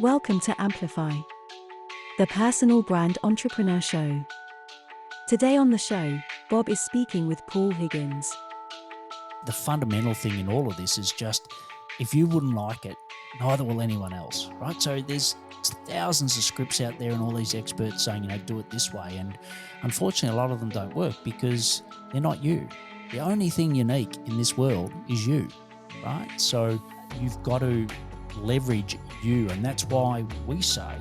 Welcome to Amplify, the personal brand entrepreneur show. Today on the show, Bob is speaking with Paul Higgins. The fundamental thing in all of this is just, if you wouldn't like it, neither will anyone else, right? So there's thousands of scripts out there and all these experts saying, do it this way. And unfortunately, a lot of them don't work because they're not you. The only thing unique in this world is you, right? So you've got to leverage you. And that's why we say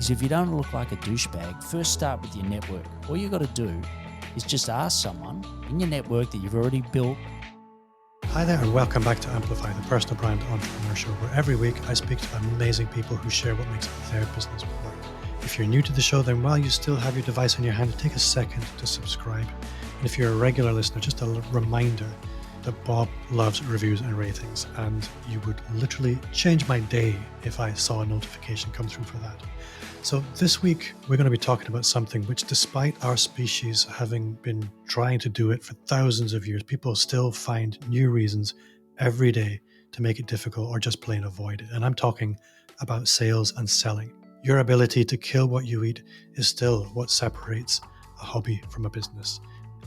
is if you don't look like a douchebag, first start with your network. All you got to do is just ask someone in your network that you've already built. Hi there and welcome back to Amplify, the personal brand entrepreneur show, where every week I speak to amazing people who share what makes their business work. If you're new to the show, then while you still have your device in your hand, take a second to subscribe. And if you're a regular listener, just a reminder that Bob loves reviews and ratings, and you would literally change my day if I saw a notification come through for that. So this week, we're going to be talking about something which, despite our species having been trying to do it for thousands of years, people still find new reasons every day to make it difficult or just plain avoid it. And I'm talking about sales and selling. Your ability to kill what you eat is still what separates a hobby from a business,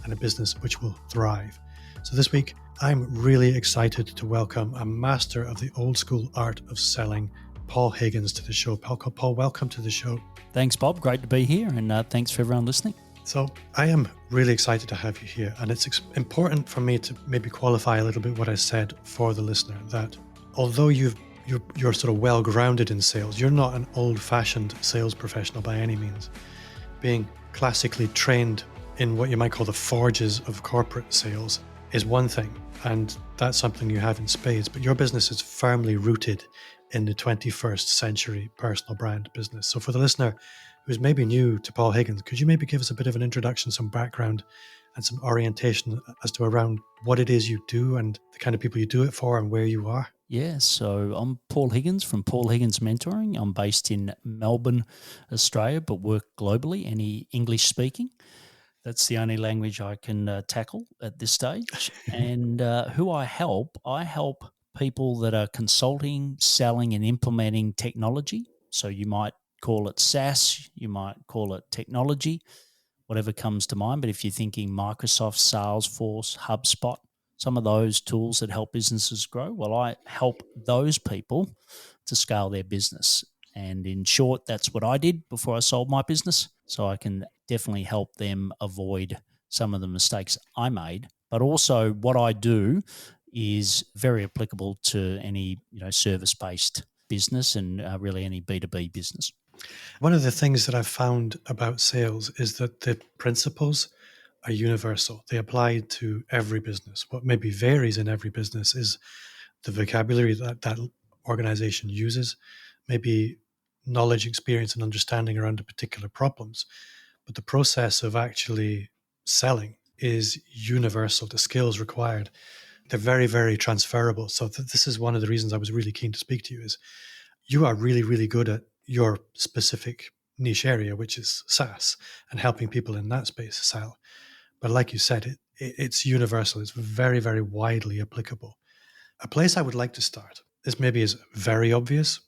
and a business which will thrive. So this week, I'm really excited to welcome a master of the old school art of selling, Paul Higgins, to the show. Paul, welcome to the show. Thanks, Bob. Great to be here, and thanks for everyone listening. So I am really excited to have you here, and it's important for me to maybe qualify a little bit what I said for the listener, that although you're sort of well-grounded in sales, you're not an old-fashioned sales professional by any means. Being classically trained in what you might call the forges of corporate sales is one thing, and that's something you have in spades, but your business is firmly rooted in the 21st century personal brand business. So for the listener who's maybe new to Paul Higgins, could you maybe give us a bit of an introduction, some background and some orientation as to around what it is you do and the kind of people you do it for and where you are? Yeah, so I'm Paul Higgins from Paul Higgins Mentoring. I'm based in Melbourne, Australia, but work globally, any English speaking. That's the only language I can tackle at this stage. And who I help people that are consulting, selling and implementing technology. So you might call it SaaS, you might call it technology, whatever comes to mind. But if you're thinking Microsoft, Salesforce, HubSpot, some of those tools that help businesses grow, well, I help those people to scale their business. And in short, that's what I did before I sold my business. So I can definitely help them avoid some of the mistakes I made. But also what I do is very applicable to any service-based business and really any B2B business. One of the things that I've found about sales is that the principles are universal. They apply to every business. What maybe varies in every business is the vocabulary that organization uses, maybe knowledge, experience, and understanding around the particular problems. But the process of actually selling is universal. The skills required, they're very, very transferable. So this is one of the reasons I was really keen to speak to you, is you are really, really good at your specific niche area, which is SaaS, and helping people in that space sell. But like you said, it's universal. It's very, very widely applicable. A place I would like to start, this maybe is very obvious,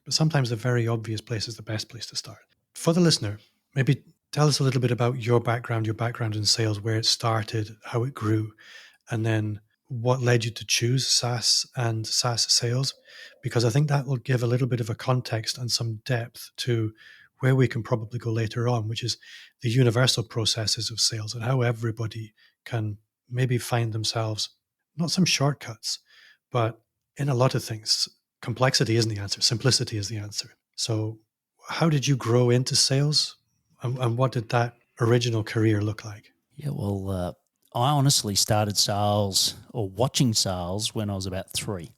but sometimes the very obvious place is the best place to start. For the listener, maybe tell us a little bit about your background in sales, where it started, how it grew, and then what led you to choose SaaS and SaaS sales, because I think that will give a little bit of a context and some depth to where we can probably go later on, which is the universal processes of sales and how everybody can maybe find themselves, not some shortcuts, but in a lot of things, complexity isn't the answer, simplicity is the answer. So how did you grow into sales, and what did that original career look like? Yeah, well, I honestly started sales or watching sales when I was about 3.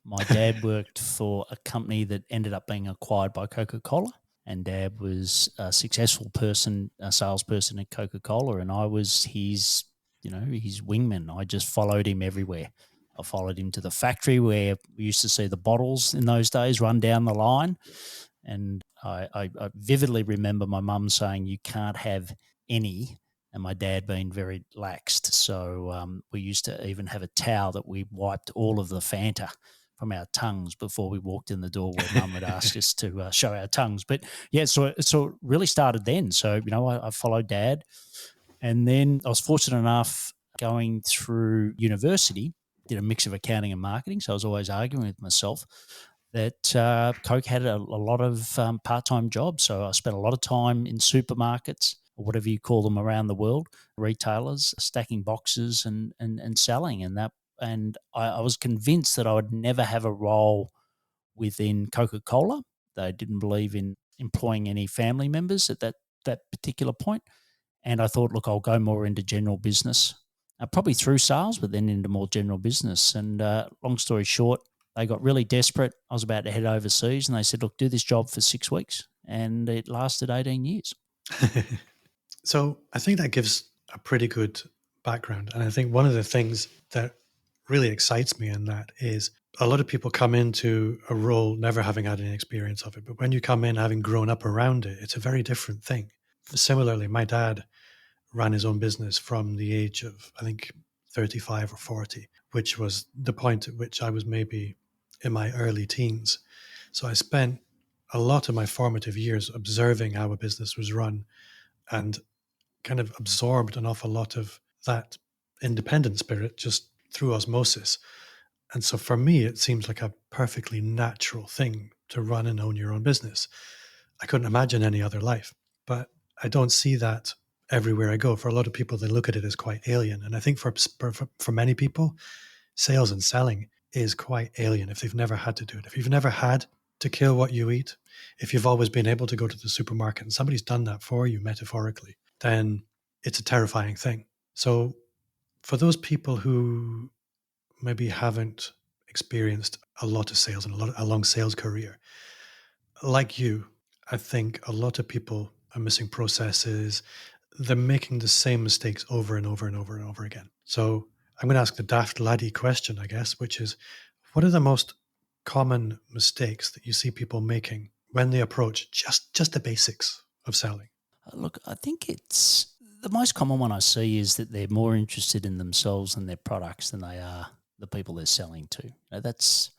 My dad worked for a company that ended up being acquired by Coca-Cola, and Dad was a successful person, a salesperson at Coca-Cola, and I was his wingman. I just followed him everywhere. I followed him to the factory where we used to see the bottles in those days run down the line, and I vividly remember my mum saying, "You can't have any," and my dad being very laxed. So we used to even have a towel that we wiped all of the Fanta from our tongues before we walked in the door, where Mum would ask us to show our tongues. But yeah, so it really started then. So I followed Dad, and then I was fortunate enough going through university, did a mix of accounting and marketing. So I was always arguing with myself that Coke had a lot of part-time jobs. So I spent a lot of time in supermarkets, or whatever you call them, around the world, retailers, stacking boxes and selling. And I was convinced that I would never have a role within Coca-Cola. They didn't believe in employing any family members at that particular point. And I thought, look, I'll go more into general business, probably through sales, but then into more general business. And long story short, they got really desperate. I was about to head overseas, and they said, look, do this job for 6 weeks. And it lasted 18 years. So I think that gives a pretty good background. And I think one of the things that really excites me in that is a lot of people come into a role never having had any experience of it. But when you come in having grown up around it, it's a very different thing. Similarly, my dad ran his own business from the age of, I think, 35 or 40, which was the point at which I was maybe in my early teens. So I spent a lot of my formative years observing how a business was run and kind of absorbed an awful lot of that independent spirit just through osmosis. And so for me, it seems like a perfectly natural thing to run and own your own business. I couldn't imagine any other life, but I don't see that everywhere I go. For a lot of people, they look at it as quite alien. And I think for many people, sales and selling is quite alien if they've never had to do it. If you've never had to kill what you eat, if you've always been able to go to the supermarket and somebody's done that for you metaphorically, then it's a terrifying thing. So for those people who maybe haven't experienced a lot of sales and a long sales career, like you, I think a lot of people are missing processes. They're making the same mistakes over and over and over and over again. So I'm going to ask the daft laddie question, I guess, which is, what are the most common mistakes that you see people making when they approach just the basics of selling? Look, I think it's the most common one I see is that they're more interested in themselves and their products than they are the people they're selling to. That's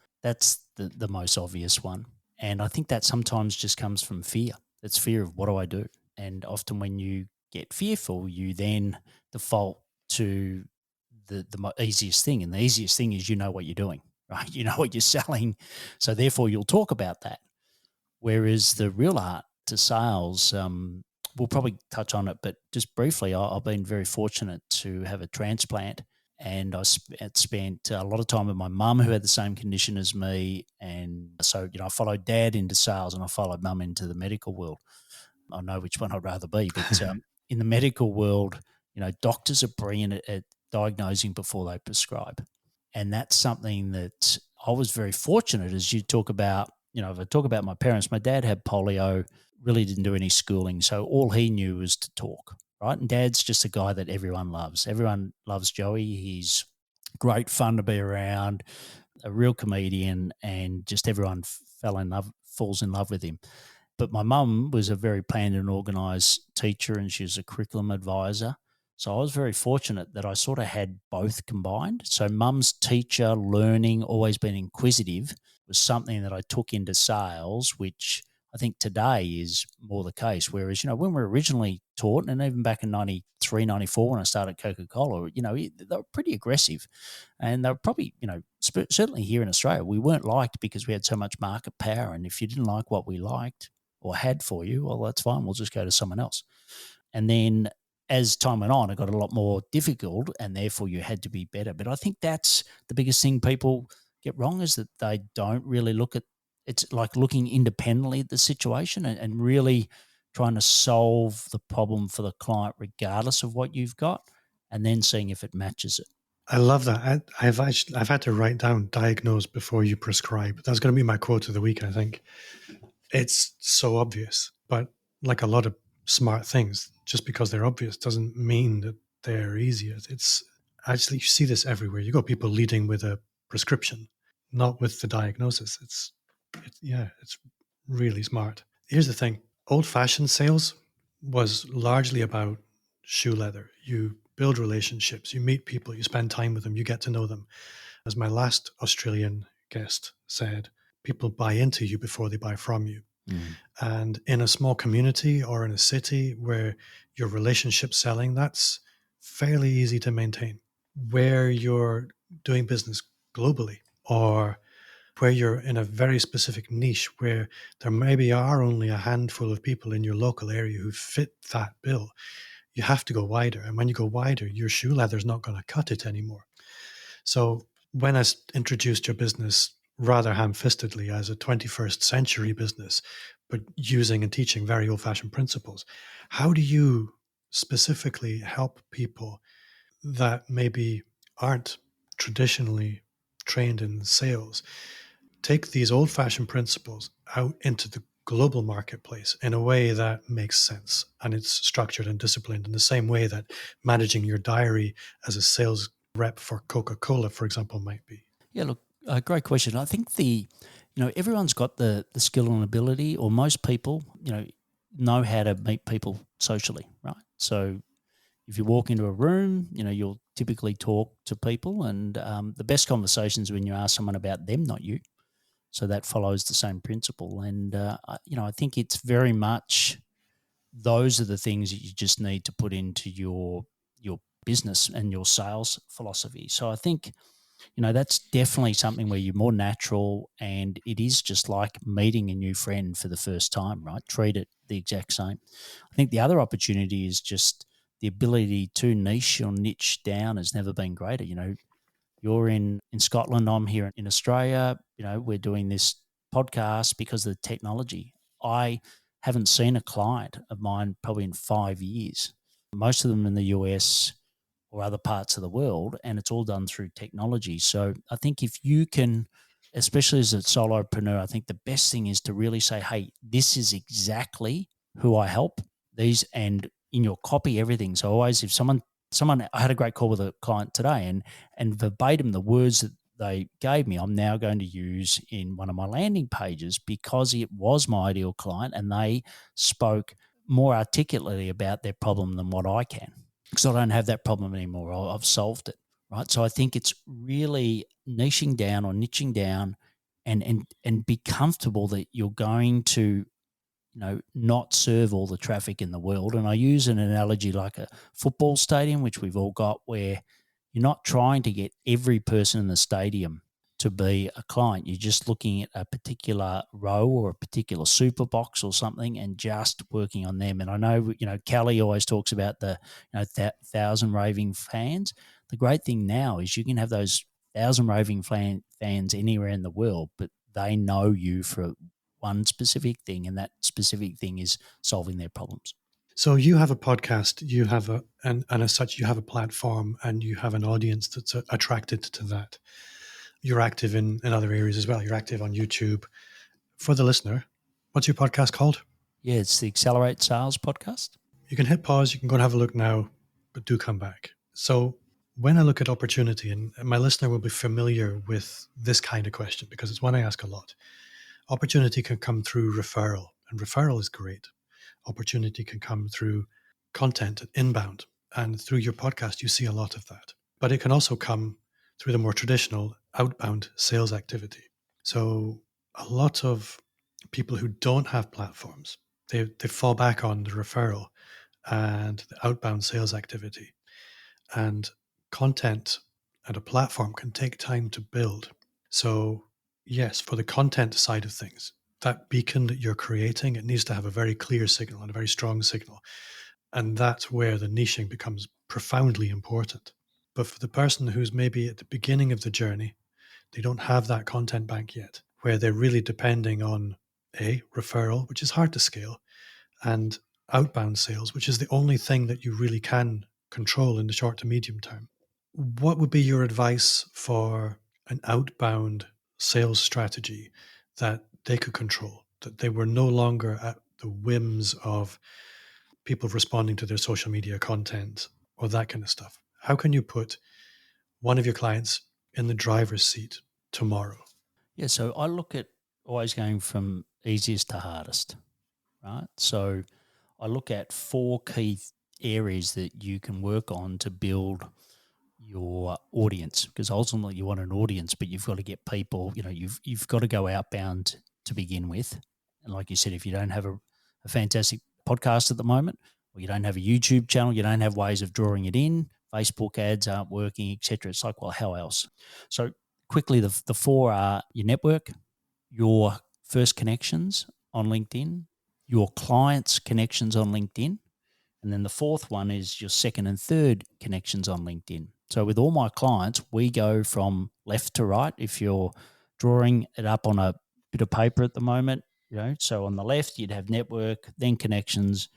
the most obvious one. And I think that sometimes just comes from fear. It's fear of, what do I do? And often when you get fearful, you then default to the easiest thing. And the easiest thing is, you know what you're doing, right? You know what you're selling. So therefore you'll talk about that. Whereas the real art to sales, we'll probably touch on it, but just briefly, I've been very fortunate to have a transplant, and I spent a lot of time with my mum, who had the same condition as me. And so, I followed Dad into sales and I followed Mum into the medical world. I know which one I'd rather be, but in the medical world, doctors are brilliant at diagnosing before they prescribe. And that's something that I was very fortunate, as you talk about. If I talk about my parents, my dad had polio, really didn't do any schooling. So all he knew was to talk, right? And Dad's just a guy that everyone loves. Everyone loves Joey. He's great fun to be around, a real comedian, and just everyone falls in love with him. But my mum was a very planned and organised teacher, and she was a curriculum advisor. So I was very fortunate that I sort of had both combined. So Mum's teacher, learning, always been inquisitive, was something that I took into sales, which I think today is more the case. Whereas, when we were originally taught, and even back in 93, 94 when I started Coca-Cola, they were pretty aggressive. And they were probably, certainly here in Australia, we weren't liked because we had so much market power. And if you didn't like what we liked or had for you, well, that's fine. We'll just go to someone else. And then as time went on, it got a lot more difficult, and therefore you had to be better. But I think that's the biggest thing people get wrong, is that they don't really look at it's like looking independently at the situation and really trying to solve the problem for the client regardless of what you've got, and then seeing if it matches it. I love that. I've had to write down diagnose before you prescribe. That's going to be my quote of the week, I think. It's so obvious, but like a lot of smart things, just because they're obvious doesn't mean that they're easy. It's actually, you see this everywhere. You got people leading with a prescription, not with the diagnosis. It's really smart. Here's the thing. Old-fashioned sales was largely about shoe leather. You build relationships, you meet people, you spend time with them, you get to know them. As my last Australian guest said, people buy into you before they buy from you. Mm. And in a small community or in a city where your relationship selling, that's fairly easy to maintain. Where you're doing business globally, or where you're in a very specific niche where there maybe are only a handful of people in your local area who fit that bill, you have to go wider. And when you go wider, your shoe leather's not going to cut it anymore. So when I introduced your business rather ham-fistedly as a 21st century business, but using and teaching very old-fashioned principles, how do you specifically help people that maybe aren't traditionally trained in sales take these old-fashioned principles out into the global marketplace in a way that makes sense and it's structured and disciplined in the same way that managing your diary as a sales rep for Coca-Cola, for example, might be? Yeah, look, great question. I think everyone's got the skill and ability, or most people, know how to meet people socially, right? So if you walk into a room, you'll typically talk to people, and the best conversations when you ask someone about them, not you. So that follows the same principle, and I think it's very much those are the things that you just need to put into your business and your sales philosophy. So I think that's definitely something where you're more natural, and it is just like meeting a new friend for the first time, right? Treat it the exact same. I think the other opportunity is just the ability to niche down has never been greater. You're in Scotland, I'm here in Australia. We're doing this podcast because of the technology. I haven't seen a client of mine probably in 5 years. Most of them in the US or other parts of the world, and it's all done through technology. So I think if you can, especially as a solopreneur, I think the best thing is to really say, hey, this is exactly who I help. These, and in your copy, everything. So always, if someone, I had a great call with a client today, and verbatim the words that they gave me, I'm now going to use in one of my landing pages because it was my ideal client and they spoke more articulately about their problem than what I can, because I don't have that problem anymore. I've solved it, right? So I think it's really niching down or niching down, and be comfortable that you're going to not serve all the traffic in the world. And I use an analogy like a football stadium, which we've all got, where you're not trying to get every person in the stadium to be a client. You're just looking at a particular row or a particular super box or something and just working on them. And I know, Kelly always talks about the 1,000 raving fans. The great thing now is you can have those 1,000 raving fans anywhere in the world, but they know you for one specific thing, and that specific thing is solving their problems. So you have a podcast, you have and as such, you have a platform and you have an audience that's attracted to that. You're active in other areas as well. You're active on YouTube. For the listener, what's your podcast called? Yeah, it's the Accelerate Sales podcast. You can hit pause, you can go and have a look now, but do come back. So when I look at opportunity, and my listener will be familiar with this kind of question because it's one I ask a lot. Opportunity can come through referral, and referral is great. Opportunity can come through content and inbound, and through your podcast, you see a lot of that. But it can also come through the more traditional outbound sales activity. So a lot of people who don't have platforms, they fall back on the referral and the outbound sales activity. And content and a platform can take time to build. So yes, for the content side of things, that beacon that you're creating, it needs to have a very clear signal and a very strong signal. And that's where the niching becomes profoundly important. But for the person who's maybe at the beginning of the journey, they don't have that content bank yet, where they're really depending on a referral, which is hard to scale, and outbound sales, which is the only thing that you really can control in the short to medium term. What would be your advice for an outbound sales strategy that they could control, that they were no longer at the whims of people responding to their social media content or that kind of stuff? How can you put one of your clients in the driver's seat tomorrow? Yeah, so I look at always going from easiest to hardest, right? So I look at four key areas that you can work on to build your audience, because ultimately you want an audience, but you've got to get people, you've got to go outbound to begin with. And like you said, if you don't have a fantastic podcast at the moment, or you don't have a YouTube channel, you don't have ways of drawing it in, Facebook ads aren't working, etc. It's like, well, how else? So quickly, the four are your network, your first connections on LinkedIn, your clients' connections on LinkedIn, and then the fourth one is your second and third connections on LinkedIn. So with all my clients, we go from left to right. If you're drawing it up on a bit of paper at the moment, so on the left, you'd have network, then connections,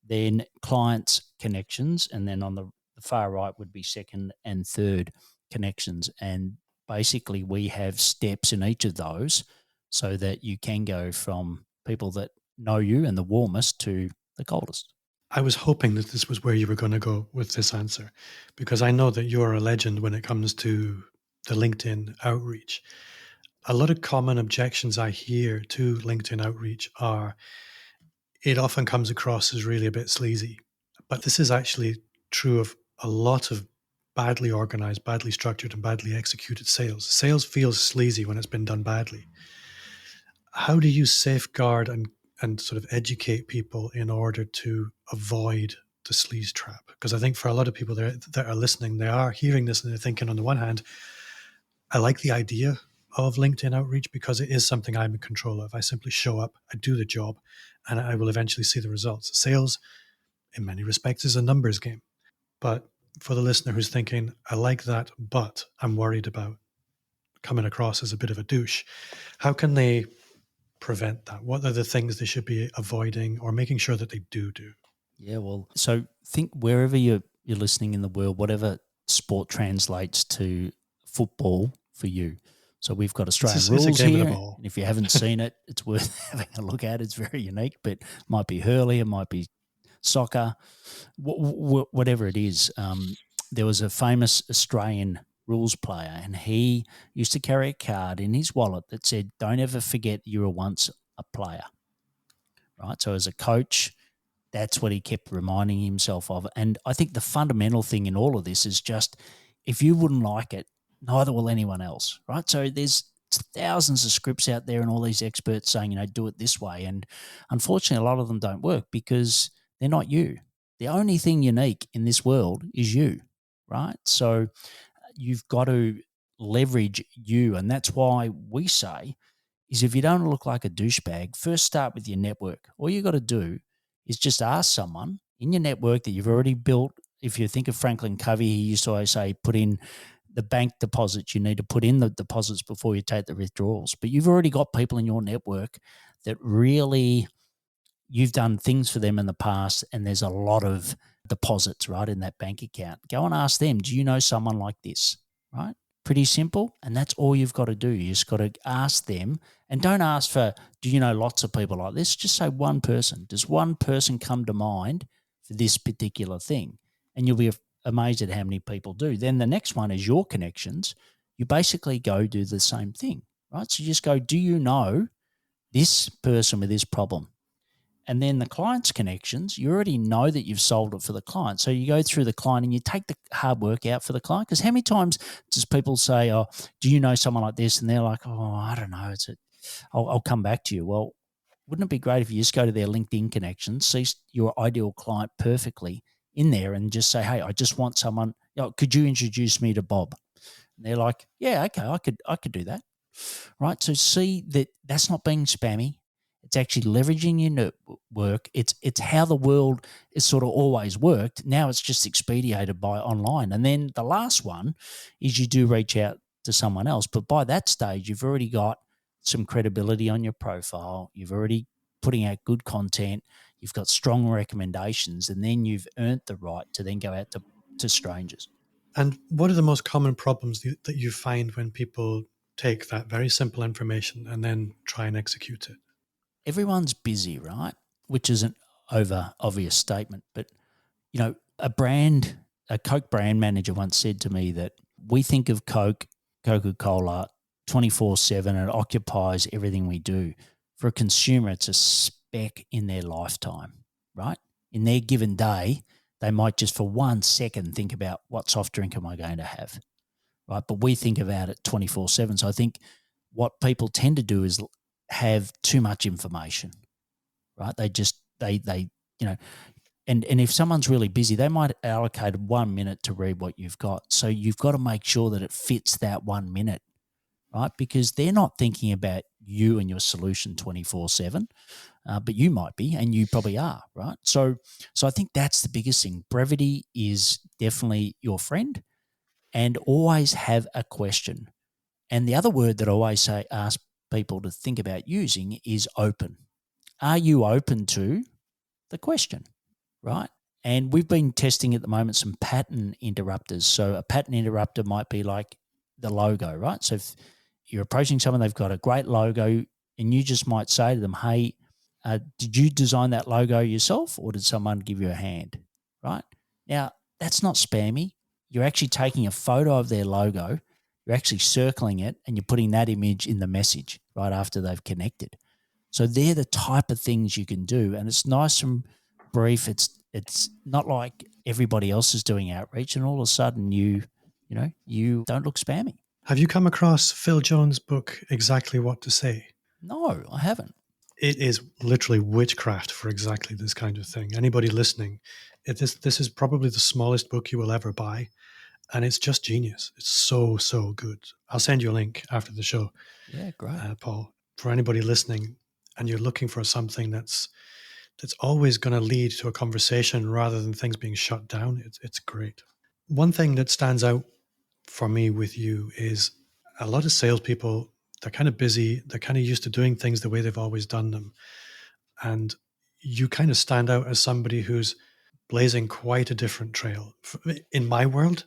then clients connections, and then on the far right would be second and third connections. And basically we have steps in each of those so that you can go from people that know you and the warmest to the coldest. I was hoping that this was where you were going to go with this answer, because I know that you're a legend when it comes to the LinkedIn outreach. A lot of common objections I hear to LinkedIn outreach are it often comes across as really a bit sleazy. But this is actually true of a lot of badly organized, badly structured, and badly executed sales. Sales feels sleazy when it's been done badly. How do you safeguard and sort of educate people in order to avoid the sleaze trap? Because I think for a lot of people that are listening, they are hearing this and they're thinking, on the one hand, I like the idea of LinkedIn outreach because it is something I'm in control of. I simply show up, I do the job, and I will eventually see the results. Sales, in many respects, is a numbers game. But for the listener who's thinking, I like that, but I'm worried about coming across as a bit of a douche, how can they prevent that? What are the things they should be avoiding or making sure that they do? Yeah, well, so think wherever you're listening in the world, whatever sport translates to football for you. So we've got Australian It's a rules game of the here, ball. and if you haven't seen it, it's worth having a look at. It's very unique, but it might be hurley, it might be soccer, whatever it is. There was a famous Australian rules player, and he used to carry a card in his wallet that said, "Don't ever forget you were once a player." Right. So as a coach, that's what he kept reminding himself of. And I think the fundamental thing in all of this is just if you wouldn't like it, neither will anyone else, right? So there's thousands of scripts out there and all these experts saying, do it this way. And unfortunately, a lot of them don't work because they're not you. The only thing unique in this world is you, right? So you've got to leverage you. And that's why we say is if you don't look like a douchebag, first start with your network. All you got to do is just ask someone in your network that you've already built. If you think of Franklin Covey, he used to always say, put in the bank deposits. You need to put in the deposits before you take the withdrawals. But you've already got people in your network that really you've done things for them in the past, and there's a lot of deposits, right, in that bank account. Go and ask them, do you know someone like this, right? Pretty simple. And that's all you've got to do. You just got to ask them, and don't ask for, do you know lots of people like this? Just say one person. Does one person come to mind for this particular thing? And you'll be amazed at how many people do. Then the next one is your connections. You basically go do the same thing, right? So you just go, do you know this person with this problem? And then the client's connections, you already know that you've solved it for the client. So you go through the client and you take the hard work out for the client. Because how many times does people say, oh, do you know someone like this? And they're like, oh, I don't know. I'll come back to you. Well, wouldn't it be great if you just go to their LinkedIn connections, see your ideal client perfectly in there and just say, hey, I just want someone, could you introduce me to Bob? And they're like, yeah, okay, I could do that. Right. So see that that's not being spammy. It's actually leveraging your network. It's how the world is sort of always worked. Now it's just expedited by online. And then the last one is you do reach out to someone else. But by that stage, you've already got some credibility on your profile. You've already putting out good content. You've got strong recommendations. And then you've earned the right to then go out to strangers. And what are the most common problems that you find when people take that very simple information and then try and execute it? Everyone's busy, right? Which is an over obvious statement. But, a Coke brand manager once said to me that we think of Coca-Cola 24/7. It occupies everything we do. For a consumer, it's a speck in their lifetime, right? In their given day, they might just for 1 second think about what soft drink am I going to have, right? But we think about it 24/7. So I think what people tend to do is have too much information, right? They you know, and if someone's really busy, they might allocate 1 minute to read what you've got. So you've got to make sure that it fits that 1 minute, right? Because they're not thinking about you and your solution 24/7, but you might be, and you probably are, right? So I think that's the biggest thing. Brevity is definitely your friend, and always have a question. And the other word that I always ask people to think about using is open. Are you open to the question, right? And we've been testing at the moment some pattern interrupters. So a pattern interrupter might be like the logo, right? So if you're approaching someone, they've got a great logo, and you just might say to them, hey, did you design that logo yourself, or did someone give you a hand, right? Now, that's not spammy. You're actually taking a photo of their logo, you're actually circling it, and you're putting that image in the message right after they've connected. So they're the type of things you can do, and it's nice and brief. It's not like everybody else is doing outreach, and all of a sudden you don't look spammy. Have you come across Phil Jones' book, Exactly What to Say? No, I haven't. It is literally witchcraft for exactly this kind of thing. Anybody listening, this is probably the smallest book you will ever buy, and it's just genius. It's so, so good. I'll send you a link after the show. Yeah, great. Paul, for anybody listening, and you're looking for something that's always going to lead to a conversation rather than things being shut down, it's great. One thing that stands out for me with you is a lot of salespeople, they're kind of busy, they're kind of used to doing things the way they've always done them. And you kind of stand out as somebody who's blazing quite a different trail. In my world,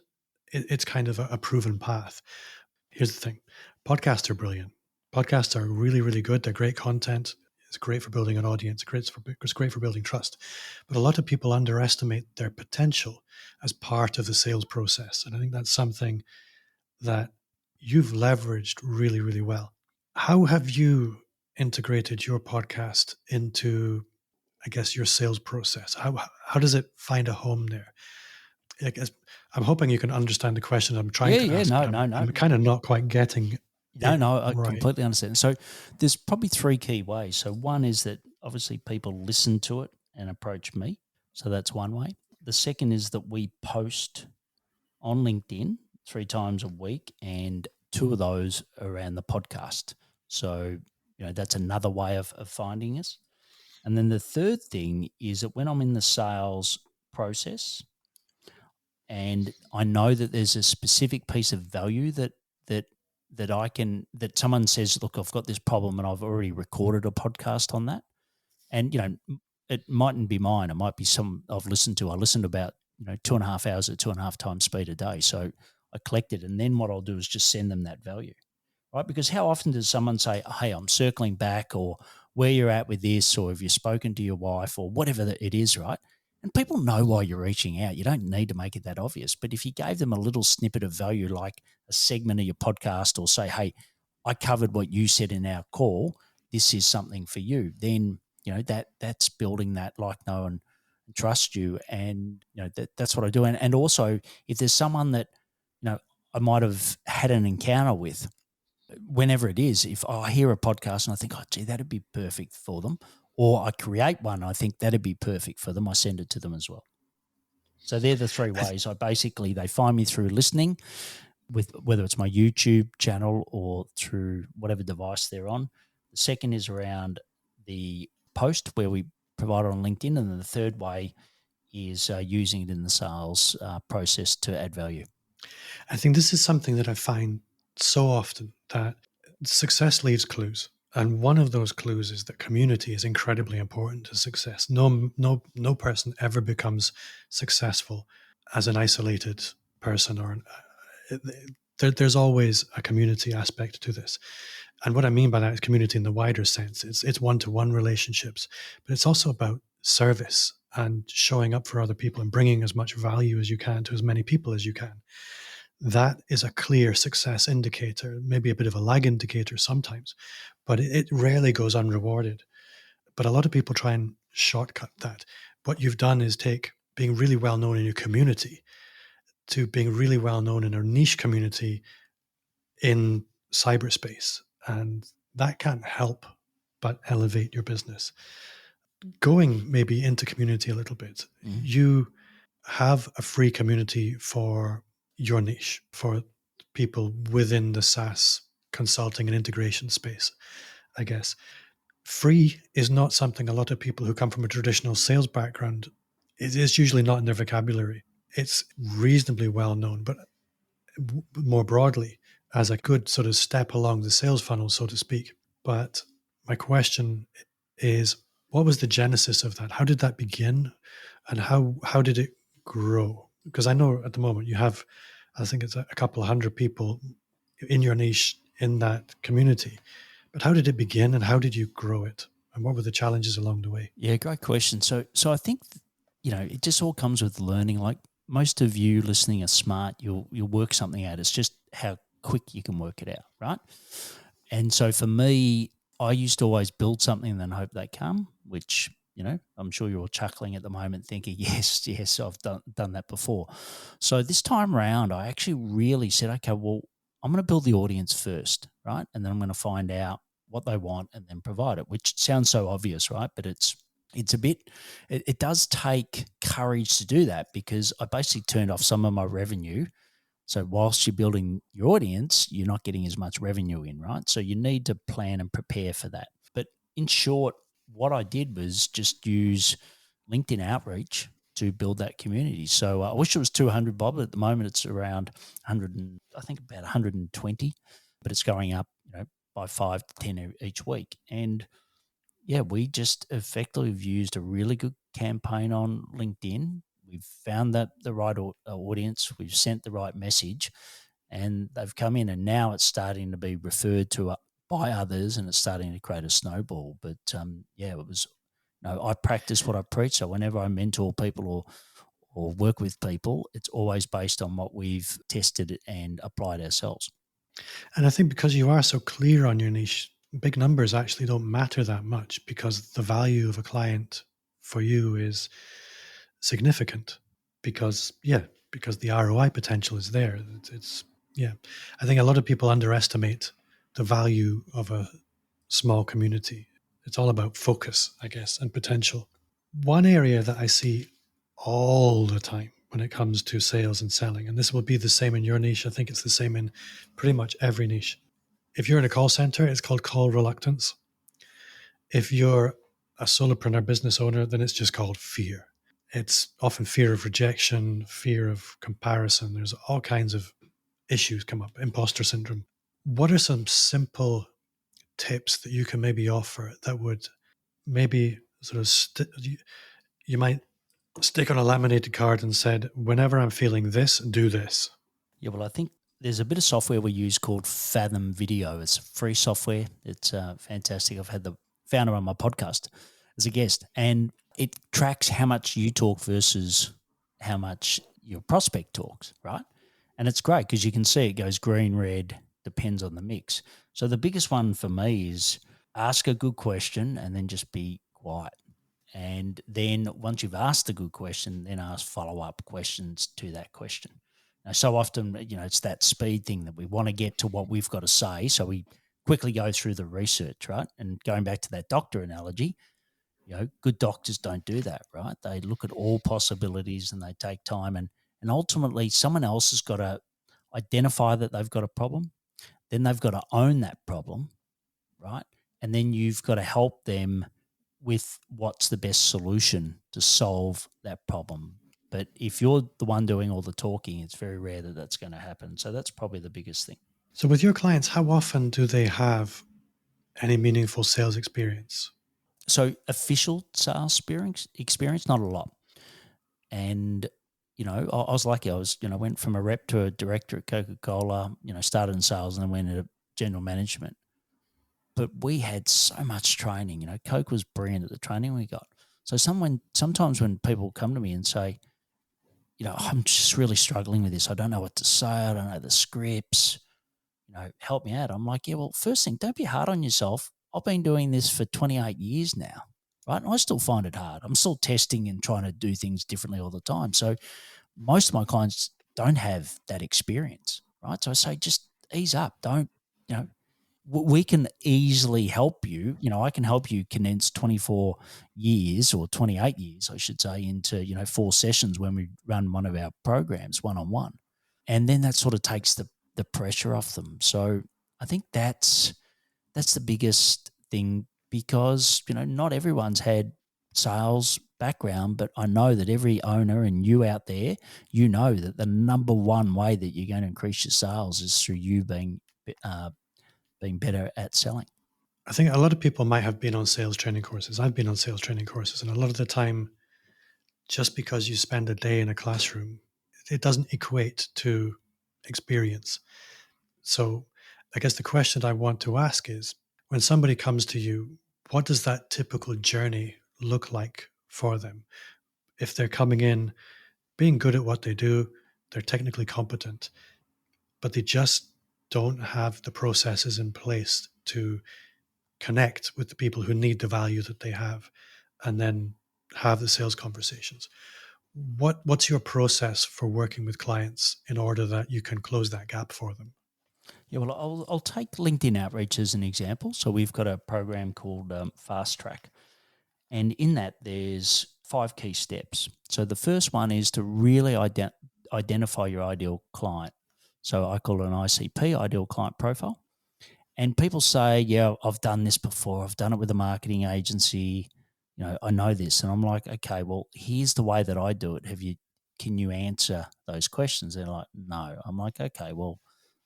it's kind of a proven path. Here's the thing. Podcasts are brilliant. Podcasts are really, really good. They're great content. It's great for building an audience. It's great for building trust. But a lot of people underestimate their potential as part of the sales process. And I think that's something that you've leveraged really, really well. How have you integrated your podcast into, I guess, your sales process? How does it find a home there? I guess I'm hoping you can understand the question I'm trying to ask. No. I'm kind of not quite getting No, I right. completely understand. So there's probably 3 key ways. So one is that obviously people listen to it and approach me. So that's one way. The second is that we post on LinkedIn 3 times a week, and 2 of those are around the podcast. So, that's another way of finding us. And then the third thing is that when I'm in the sales process and I know that there's a specific piece of value that someone says, look, I've got this problem and I've already recorded a podcast on that. And, it mightn't be mine. It might be some I've listened to. I listened about, 2.5 hours at 2.5 times speed a day. So I collect it. And then what I'll do is just send them that value, right? Because how often does someone say, hey, I'm circling back, or where you're at with this, or have you spoken to your wife, or whatever it is, right? And people know why you're reaching out. You don't need to make it that obvious. But if you gave them a little snippet of value, like a segment of your podcast, or say, hey, I covered what you said in our call, this is something for you, then, that's building that like, know, and trust you. And, that's what I do. And also, if there's someone that, I might have had an encounter with, whenever it is, if I hear a podcast and I think, oh, gee, that'd be perfect for them, or I create one, I think that'd be perfect for them, I send it to them as well. So they're the 3 ways. They find me through listening, with whether it's my YouTube channel or through whatever device they're on. The second is around the post where we provide it on LinkedIn. And then the third way is using it in the sales process to add value. I think this is something that I find so often, that success leaves clues. And one of those clues is that community is incredibly important to success. No person ever becomes successful as an isolated person, or there's always a community aspect to this. And what I mean by that is community in the wider sense. It's one-to-one relationships, but it's also about service and showing up for other people and bringing as much value as you can to as many people as you can. That is a clear success indicator, maybe a bit of a lag indicator sometimes, but it rarely goes unrewarded. But a lot of people try and shortcut that. What you've done is take being really well known in your community to being really well known in a niche community in cyberspace. And that can't help but elevate your business. Going maybe into community a little bit, you have a free community for your niche, for people within the SaaS consulting and integration space, I guess. Free is not something a lot of people who come from a traditional sales background, it is usually not in their vocabulary. It's reasonably well known, but more broadly as a good sort of step along the sales funnel, so to speak. But my question is, what was the genesis of that? How did that begin? And how did it grow? Because I know at the moment you have, I think it's a couple of hundred people in your niche in that community. But how did it begin and how did you grow it? And what were the challenges along the way? Yeah, great question. So I think, it just all comes with learning. Like most of you listening are smart. You'll work something out. It's just how quick you can work it out, right? And so for me, I used to always build something and then hope they come, which, I'm sure you're all chuckling at the moment thinking, yes, I've done that before. So this time around, I actually really said, okay, well, I'm going to build the audience first, right? And then I'm going to find out what they want and then provide it, which sounds so obvious, right? But it's a bit, it does take courage to do that, because I basically turned off some of my revenue. So whilst you're building your audience, you're not getting as much revenue in, right? So you need to plan and prepare for that. But in short, what I did was just use LinkedIn outreach to build that community. So I wish it was 200, Bob. At the moment, it's around 100, I think about 120, but it's going up, by 5 to 10 each week. And yeah, we just effectively have used a really good campaign on LinkedIn. We've found that the right audience, we've sent the right message, and they've come in, and now it's starting to be referred to by others, and it's starting to create a snowball. But it was, I practice what I preach. So whenever I mentor people or work with people, it's always based on what we've tested and applied ourselves. And I think because you are so clear on your niche, big numbers actually don't matter that much, because the value of a client for you is significant, because the ROI potential is there. It's I think a lot of people underestimate the value of a small community. It's all about focus, I guess, and potential. One area that I see all the time when it comes to sales and selling, and this will be the same in your niche, I think it's the same in pretty much every niche. If you're in a call center, it's called call reluctance. If you're a solopreneur business owner, then it's just called fear. It's often fear of rejection, fear of comparison. There's all kinds of issues come up, imposter syndrome. What are some simple tips that you can maybe offer that would maybe sort of you might stick on a laminated card and said, whenever I'm feeling this, do this? Yeah, well, I think there's a bit of software we use called Fathom Video. It's free software. It's fantastic. I've had the founder on my podcast as a guest, and it tracks how much you talk versus how much your prospect talks, right? And it's great because you can see it goes green, red, depends on the mix. So the biggest one for me is ask a good question and then just be quiet. And then once you've asked a good question, then ask follow-up questions to that question. Now, so often, it's that speed thing that we want to get to what we've got to say. So we quickly go through the research, right? And going back to that doctor analogy, good doctors don't do that, right? They look at all possibilities and they take time. And ultimately, someone else has got to identify that they've got a problem. Then they've got to own that problem, right? And then you've got to help them with what's the best solution to solve that problem. But if you're the one doing all the talking, it's very rare that that's going to happen. So that's probably the biggest thing. So with your clients, how often do they have any meaningful sales experience? So official sales experience, not a lot. And, I was lucky. I was, went from a rep to a director at Coca-Cola, started in sales and then went into general management. But we had so much training. Coke was brilliant at the training we got. So sometimes when people come to me and say, I'm just really struggling with this. I don't know what to say. I don't know the scripts. Help me out. I'm like, yeah, well, first thing, don't be hard on yourself. I've been doing this for 28 years now, right? And I still find it hard. I'm still testing and trying to do things differently all the time. So most of my clients don't have that experience, right? So I say, just ease up. Don't, you know, we can easily help you. You know, I can help you condense 24 years or 28 years, I should say, into, 4 sessions when we run one of our programs one-on-one. And then that sort of takes the pressure off them. So I think that's the biggest thing, because, not everyone's had sales background, but I know that every owner and you out there, that the number one way that you're going to increase your sales is through you being better at selling. I think a lot of people might have been on sales training courses. I've been on sales training courses, and a lot of the time, just because you spend a day in a classroom, it doesn't equate to experience. So I guess the question I want to ask is, when somebody comes to you, what does that typical journey look like for them? If they're coming in being good at what they do, they're technically competent, but they just don't have the processes in place to connect with the people who need the value that they have, and then have the sales conversations. What's your process for working with clients in order that you can close that gap for them? Yeah, well, I'll take LinkedIn outreach as an example. So we've got a program called Fast Track, and in that there's 5 key steps. So the first one is to really identify your ideal client. So I call it an ICP, ideal client profile. And people say, yeah, I've done this before. I've done it with a marketing agency. I know this. And I'm like, okay, well, here's the way that I do it. Can you answer those questions? They're like, no. I'm like, okay, well,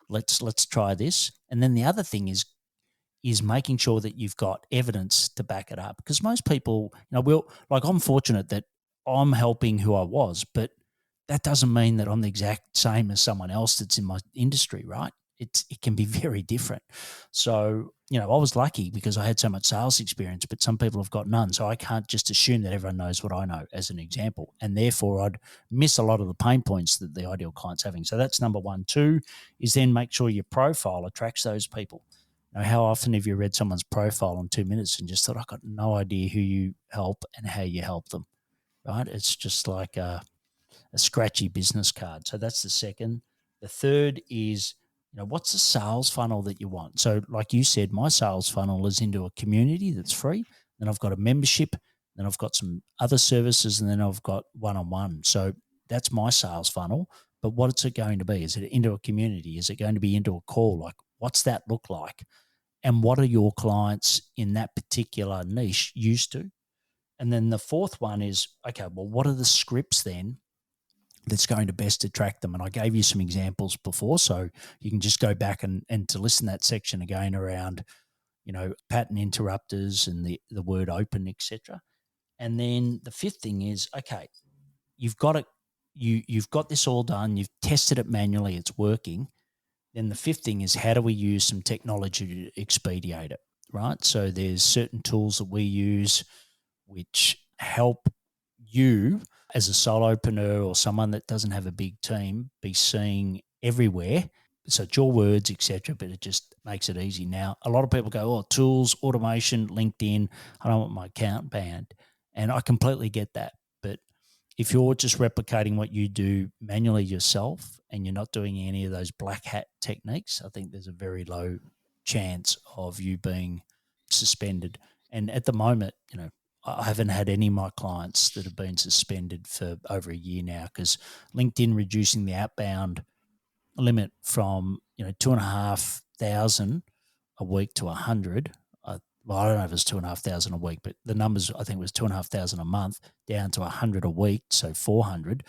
let's try this. And then the other thing is making sure that you've got evidence to back it up. Because most people, I'm fortunate that I'm helping who I was, but that doesn't mean that I'm the exact same as someone else that's in my industry, right? It can be very different. So, I was lucky because I had so much sales experience, but some people have got none. So I can't just assume that everyone knows what I know, as an example. And therefore I'd miss a lot of the pain points that the ideal client's having. So that's number 1. 2 is then make sure your profile attracts those people. How often have you read someone's profile in 2 minutes and just thought, I've got no idea who you help and how you help them, right? It's just like a scratchy business card. So that's the second. The third is, what's the sales funnel that you want? So like you said, my sales funnel is into a community that's free. Then I've got a membership. Then I've got some other services. And then I've got one-on-one. So that's my sales funnel. But what's it going to be? Is it into a community? Is it going to be into a call? Like, what's that look like? And what are your clients in that particular niche used to? And then the fourth one is, okay, well, what are the scripts then that's going to best attract them? And I gave you some examples before, so you can just go back and to listen to that section again around, pattern interrupters and the word open, etc. And then the fifth thing is, okay, you've got it, you've got this all done, you've tested it manually, it's working. Then the fifth thing is, how do we use some technology to expedite it, right? So there's certain tools that we use which help you as a solopreneur or someone that doesn't have a big team be seen everywhere. So it's your words, etc., but it just makes it easy. Now, a lot of people go, oh, tools, automation, LinkedIn, I don't want my account banned. And I completely get that. But if you're just replicating what you do manually yourself and you're not doing any of those black hat techniques, I think there's a very low chance of you being suspended. And at the moment, I haven't had any of my clients that have been suspended for over a year now, because LinkedIn reducing the outbound limit from 2,500 a week to 100. Well, I don't know if it's 2,500 a week, but the numbers, I think, was 2,500 a month down to 100 a week, so 400,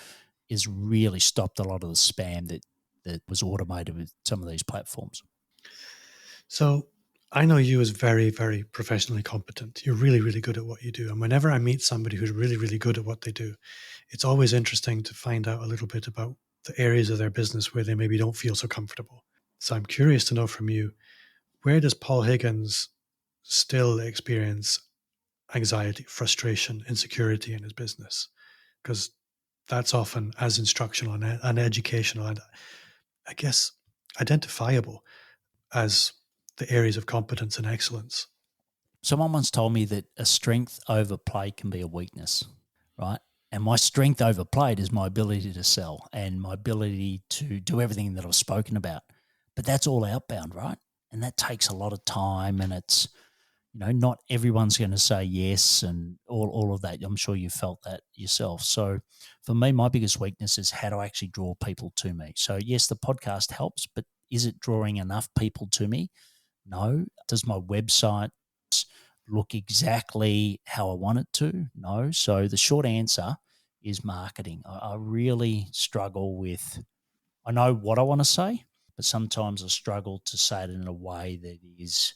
is really stopped a lot of the spam that was automated with some of these platforms. So I know you as very, very professionally competent. You're really, really good at what you do. And whenever I meet somebody who's really, really good at what they do, it's always interesting to find out a little bit about the areas of their business where they maybe don't feel so comfortable. So I'm curious to know from you, where does Paul Higgins still experience anxiety, frustration, insecurity in his business? Because that's often as instructional and educational and, I guess, identifiable as the areas of competence and excellence. Someone once told me that a strength overplayed can be a weakness, right? And my strength overplayed is my ability to sell and my ability to do everything that I've spoken about. But that's all outbound, right? And that takes a lot of time, and it's, not everyone's going to say yes and all of that. I'm sure you felt that yourself. So for me, my biggest weakness is how to actually draw people to me. So yes, the podcast helps, but is it drawing enough people to me? No. Does my website look exactly how I want it to? No. So the short answer is marketing. I really struggle with, I know what I want to say, but sometimes I struggle to say it in a way that is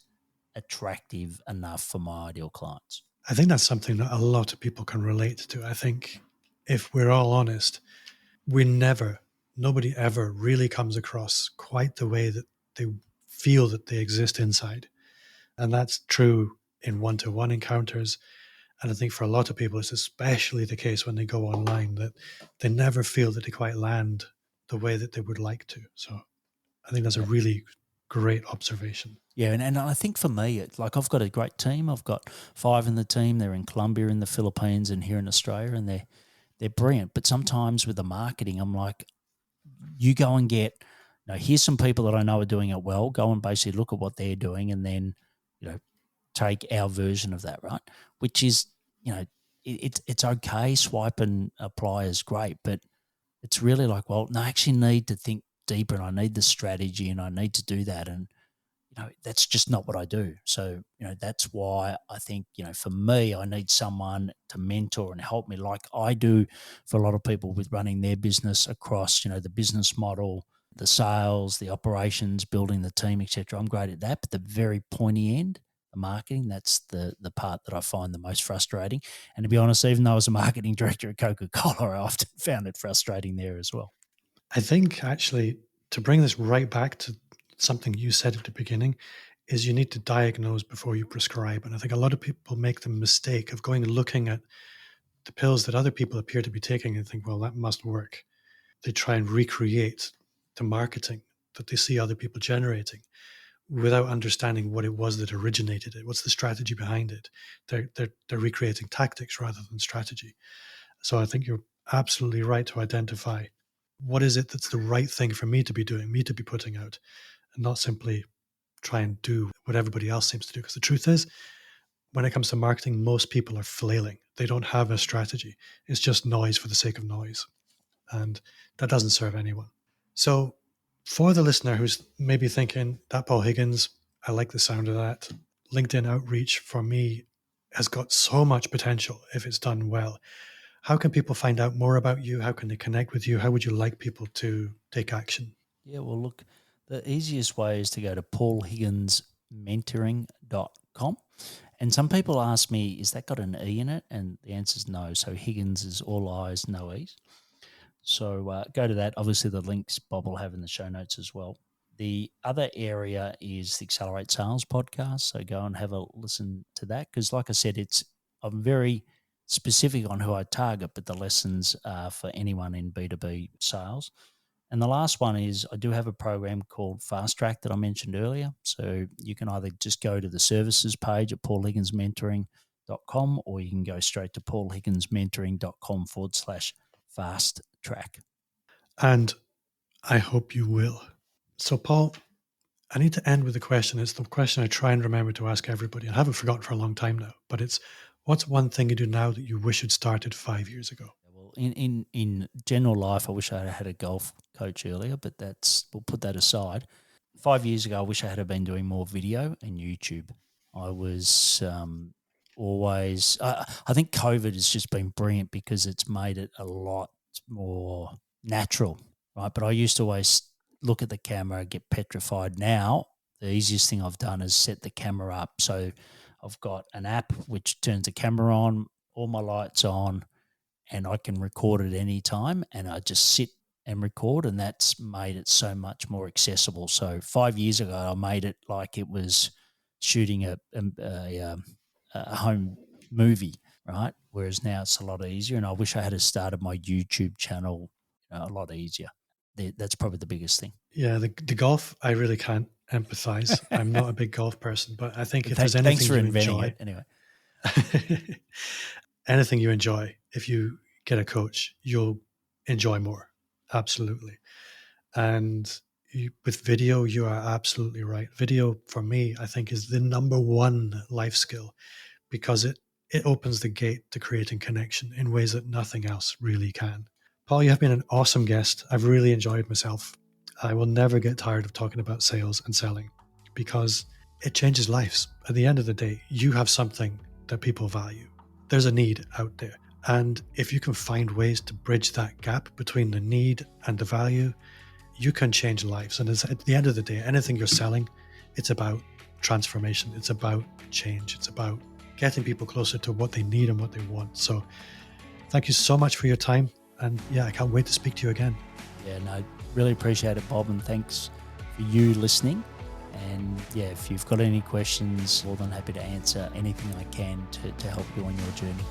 attractive enough for my ideal clients. I think that's something that a lot of people can relate to. I think if we're all honest, nobody ever really comes across quite the way that they feel that they exist inside. And that's true in one-to-one encounters. And I think for a lot of people, it's especially the case when they go online, that they never feel that they quite land the way that they would like to. So I think that's a really great observation. Yeah, and I think for me, like I've got a great team. I've got 5 in the team. They're in Colombia, in the Philippines, and here in Australia, and they're brilliant. But sometimes with the marketing, I'm like, you go and get, here's some people that I know are doing it well. Go and basically look at what they're doing, and then, take our version of that, right? Which is, it's okay. Swipe and apply is great, but it's really like, well, no, I actually need to think deeper, and I need the strategy, and I need to do that, and that's just not what I do. So, that's why I think, for me, I need someone to mentor and help me like I do for a lot of people with running their business across, the business model, the sales, the operations, building the team, etc. I'm great at that. But the very pointy end, the marketing, that's the part that I find the most frustrating. And to be honest, even though I was a marketing director at Coca-Cola, I often found it frustrating there as well. I think actually, to bring this right back to something you said at the beginning, is you need to diagnose before you prescribe. And I think a lot of people make the mistake of going and looking at the pills that other people appear to be taking and think, well, that must work. They try and recreate the marketing that they see other people generating without understanding what it was that originated it. What's the strategy behind it? They're recreating tactics rather than strategy. So I think you're absolutely right to identify what is it that's the right thing for me to be doing, me to be putting out, and not simply try and do what everybody else seems to do. Because the truth is, when it comes to marketing, most people are flailing. They don't have a strategy. It's just noise for the sake of noise. And that doesn't serve anyone. So for the listener who's maybe thinking, that Paul Higgins, I like the sound of that. LinkedIn outreach for me has got so much potential if it's done well. How can people find out more about you? How can they connect with you? How would you like people to take action? Yeah, well, look, the easiest way is to go to paulhigginsmentoring.com. And some people ask me, is that got an E in it? And the answer is no. So Higgins is all I's, no E's. So go to that. Obviously, the links Bob will have in the show notes as well. The other area is the Accelerate Sales podcast. So go and have a listen to that. Because like I said, I'm very specific on who I target, but the lessons are for anyone in B2B sales. And the last one is I do have a program called Fast Track that I mentioned earlier. So you can either just go to the services page at paulhigginsmentoring.com, or you can go straight to paulhigginsmentoring.com/fast track. And I hope you will. So, Paul, I need to end with a question. It's the question I try and remember to ask everybody. I haven't forgotten for a long time now, but it's, what's one thing you do now that you wish had started 5 years ago? Well, in general life, I wish I had a golf coach earlier, but we'll put that aside. 5 years ago, I wish I had been doing more video and YouTube. I was always. I think COVID has just been brilliant because it's made it a lot more natural, right? But I used to always look at the camera, get petrified. Now, the easiest thing I've done is set the camera up. So I've got an app which turns the camera on, all my lights on, and I can record at any time, and I just sit and record, and that's made it so much more accessible. So 5 years ago, I made it like it was shooting a home movie, right? Whereas now it's a lot easier, and I wish I had started my YouTube channel a lot easier. that's probably the biggest thing. Yeah, the golf, I really can't empathize. I'm not a big golf person, but I think if there's Thanks anything for you inventing enjoy, it anyway. anything you enjoy, if you get a coach, you'll enjoy more. Absolutely. And with video, you are absolutely right. Video, for me, I think is the number one life skill because it opens the gate to creating connection in ways that nothing else really can. Paul, you have been an awesome guest. I've really enjoyed myself. I will never get tired of talking about sales and selling because it changes lives. At the end of the day, you have something that people value. There's a need out there. And if you can find ways to bridge that gap between the need and the value, you can change lives. And at the end of the day, anything you're selling, it's about transformation. It's about change. It's about getting people closer to what they need and what they want. So thank you so much for your time. And yeah, I can't wait to speak to you again. Yeah, no, really appreciate it, Bob. And thanks for you listening. And yeah, if you've got any questions, more than happy to answer anything I can to help you on your journey.